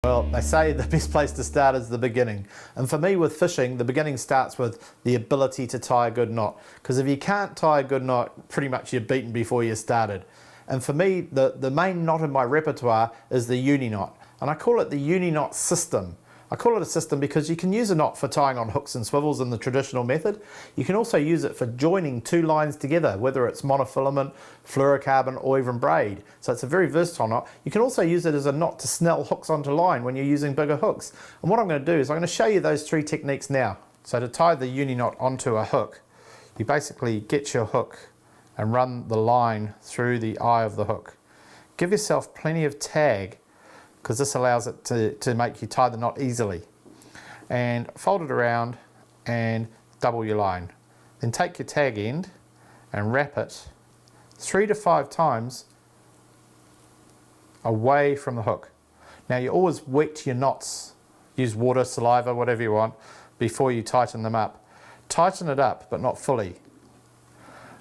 Well, they say the best place to start is the beginning. And for me with fishing, the beginning starts with the ability to tie a good knot. Because if you can't tie a good knot, pretty much you're beaten before you started. And for me, the main knot in my repertoire is the Uniknot. And I call it the Uniknot system. I call it a system because you can use a knot for tying on hooks and swivels in the traditional method. You can also use it for joining two lines together, whether it's monofilament, fluorocarbon, or even braid. So it's a very versatile knot. You can also use it as a knot to snell hooks onto line when you're using bigger hooks. And what I'm going to do is I'm going to show you those three techniques now. So to tie the Uniknot onto a hook, you basically get your hook and run the line through the eye of the hook. Give yourself plenty of tag, because this allows it to make you tie the knot easily. And fold it around and double your line. Then take your tag end and wrap it 3 to 5 times away from the hook. Now you always wet your knots, use water, saliva, whatever you want, before you tighten them up. Tighten it up, but not fully.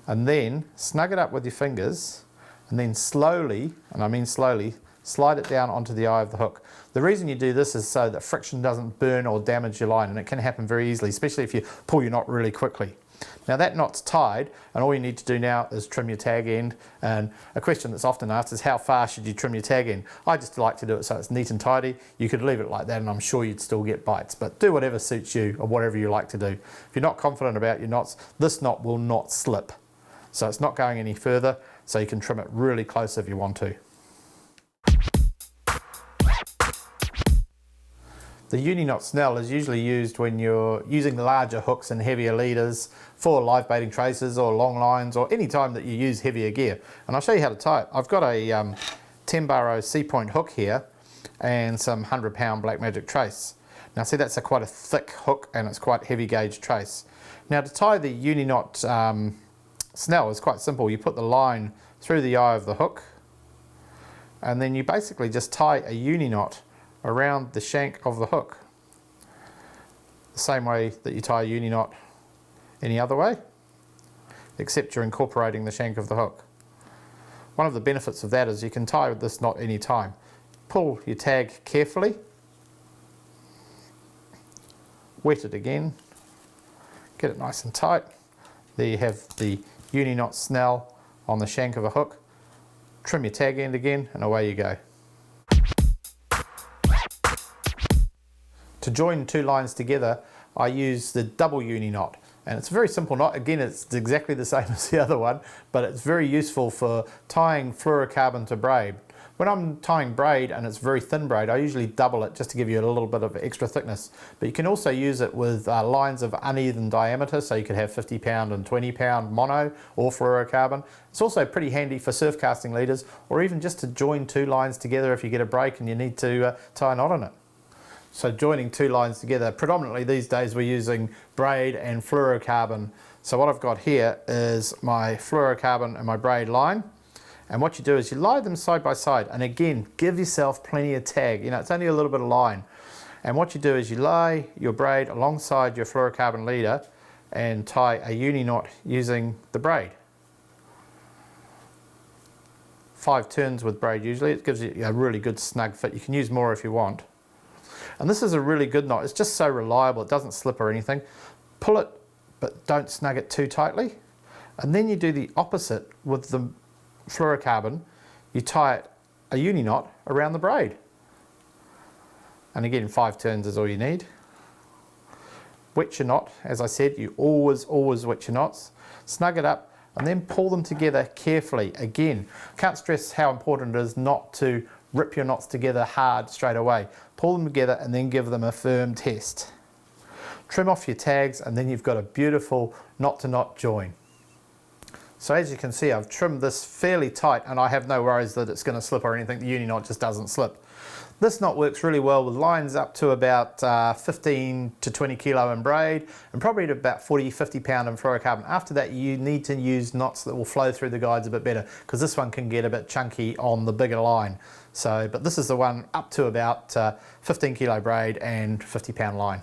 And then snug it up with your fingers, and then slowly, and I mean slowly, slide it down onto the eye of the hook. The reason you do this is so that friction doesn't burn or damage your line, and it can happen very easily, especially if you pull your knot really quickly. Now that knot's tied, and all you need to do now is trim your tag end. And a question that's often asked is how far should you trim your tag end? I just like to do it so it's neat and tidy. You could leave it like that and I'm sure you'd still get bites, but do whatever suits you or whatever you like to do. If you're not confident about your knots, this knot will not slip. So it's not going any further, so you can trim it really close if you want to. The Uniknot snell is usually used when you're using larger hooks and heavier leaders for live baiting traces or long lines, or any time that you use heavier gear. And I'll show you how to tie it. I've got a 10 barrow C-point hook here and some 100-pound Black Magic trace. Now see, that's quite a thick hook and it's quite heavy gauge trace. Now to tie the Uniknot snell is quite simple. You put the line through the eye of the hook and then you basically just tie a Uniknot around the shank of the hook, the same way that you tie a Uniknot any other way, except you're incorporating the shank of the hook. One of the benefits of that is you can tie this knot any time. Pull your tag carefully, wet it again, get it nice and tight. There you have the Uniknot snell on the shank of a hook. Trim your tag end again and away you go. To join two lines together, I use the double Uniknot, and it's a very simple knot. Again, it's exactly the same as the other one, but it's very useful for tying fluorocarbon to braid. When I'm tying braid and it's very thin braid, I usually double it just to give you a little bit of extra thickness. But you can also use it with lines of uneven diameter, so you could have 50-pound and 20-pound mono or fluorocarbon. It's also pretty handy for surf casting leaders, or even just to join two lines together if you get a break and you need to tie a knot on it. So joining two lines together, predominantly these days we're using braid and fluorocarbon. So what I've got here is my fluorocarbon and my braid line. And what you do is you lie them side by side, and again, give yourself plenty of tag. You know, it's only a little bit of line. And what you do is you lie your braid alongside your fluorocarbon leader and tie a Uniknot using the braid. 5 turns with braid usually. It gives you a really good snug fit. You can use more if you want. And this is a really good knot. It's just so reliable, it doesn't slip or anything. Pull it, but don't snug it too tightly. And then you do the opposite with the fluorocarbon. You tie it, a Uniknot, around the braid. And again, 5 turns is all you need. Wet your knot, as I said, you always wet your knots. Snug it up and then pull them together carefully. Again, can't stress how important it is not to rip your knots together hard straight away. Pull them together and then give them a firm test. Trim off your tags and then you've got a beautiful knot-to-knot join. So as you can see, I've trimmed this fairly tight and I have no worries that it's going to slip or anything. The Uniknot just doesn't slip. This knot works really well with lines up to about 15 to 20 kilo in braid and probably to about 40-50 pound in fluorocarbon. After that, you need to use knots that will flow through the guides a bit better, because this one can get a bit chunky on the bigger line. So, but this is the one up to about 15 kilo braid and 50 pound line.